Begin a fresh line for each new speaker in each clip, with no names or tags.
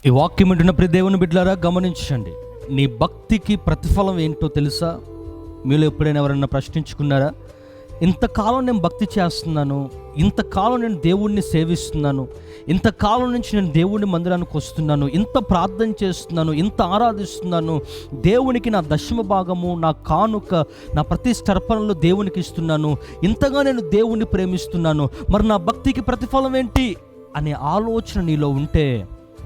ఈ వాక్యం వింటున్న ప్రతి దేవుని బిడ్డలారా గమనించండి. నీ భక్తికి ప్రతిఫలం ఏంటో తెలుసా? మీలో ఎప్పుడైనా ఎవరైనా ప్రశ్నించుకున్నారా? ఇంతకాలం నేను భక్తి చేస్తున్నాను, ఇంతకాలం నేను దేవుణ్ణి సేవిస్తున్నాను, ఇంతకాలం నుంచి నేను దేవుని మందిరానికి వస్తున్నాను, ఇంత ప్రార్థన చేస్తున్నాను, ఇంత ఆరాధిస్తున్నాను, దేవునికి నా దశమ భాగము, నా కానుక, నా ప్రతి తర్పణలో దేవునికి ఇస్తున్నాను, ఇంతగా నేను దేవుణ్ణి ప్రేమిస్తున్నాను, మరి నా భక్తికి ప్రతిఫలం ఏంటి అనే ఆలోచన నీలో ఉంటే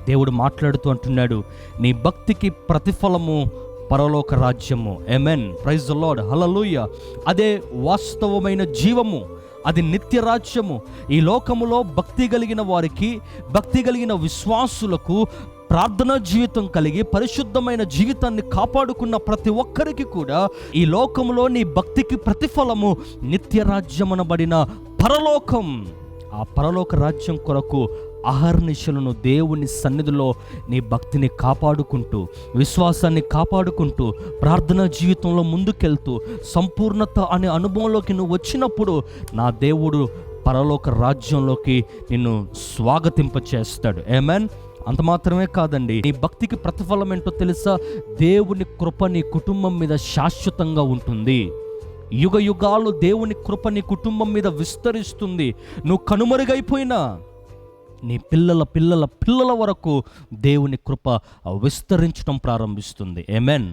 దేవుడు మాట్లాడుతూ అంటున్నాడు, నీ భక్తికి ప్రతిఫలము పరలోక రాజ్యము. ఆమేన్, ప్రైజ్ ది లార్డ్, హల్లెలూయా. అదే వాస్తవమైన జీవము, అది నిత్య రాజ్యము. ఈ లోకములో భక్తి కలిగిన వారికి, భక్తి కలిగిన విశ్వాసులకు, ప్రార్థనా జీవితం కలిగి పరిశుద్ధమైన జీవితాన్ని కాపాడుకున్న ప్రతి ఒక్కరికి కూడా ఈ లోకములో నీ భక్తికి ప్రతిఫలము నిత్య రాజ్యమనబడిన పరలోకం. ఆ పరలోక రాజ్యం కొరకు అహర్నిశలను దేవుని సన్నిధిలో నీ భక్తిని కాపాడుకుంటూ, విశ్వాసాన్ని కాపాడుకుంటూ, ప్రార్థనా జీవితంలో ముందుకెళ్తూ సంపూర్ణత అనే అనుభవంలోకి నువ్వు వచ్చినప్పుడు నా దేవుడు పరలోక రాజ్యంలోకి నిన్ను స్వాగతింపచేస్తాడు. ఆమేన్. అంత మాత్రమే కాదండి, నీ భక్తికి ప్రతిఫలం ఏంటో తెలుసా? దేవుని కృప నీ కుటుంబం మీద శాశ్వతంగా ఉంటుంది. యుగ యుగాలు దేవుని కృప నీ కుటుంబం మీద విస్తరిస్తుంది. నువ్వు కనుమరుగైపోయినా నీ పిల్లల పిల్లల పిల్లల వరకు దేవుని కృప విస్తరించడం ప్రారంభిస్తుంది. ఆమేన్.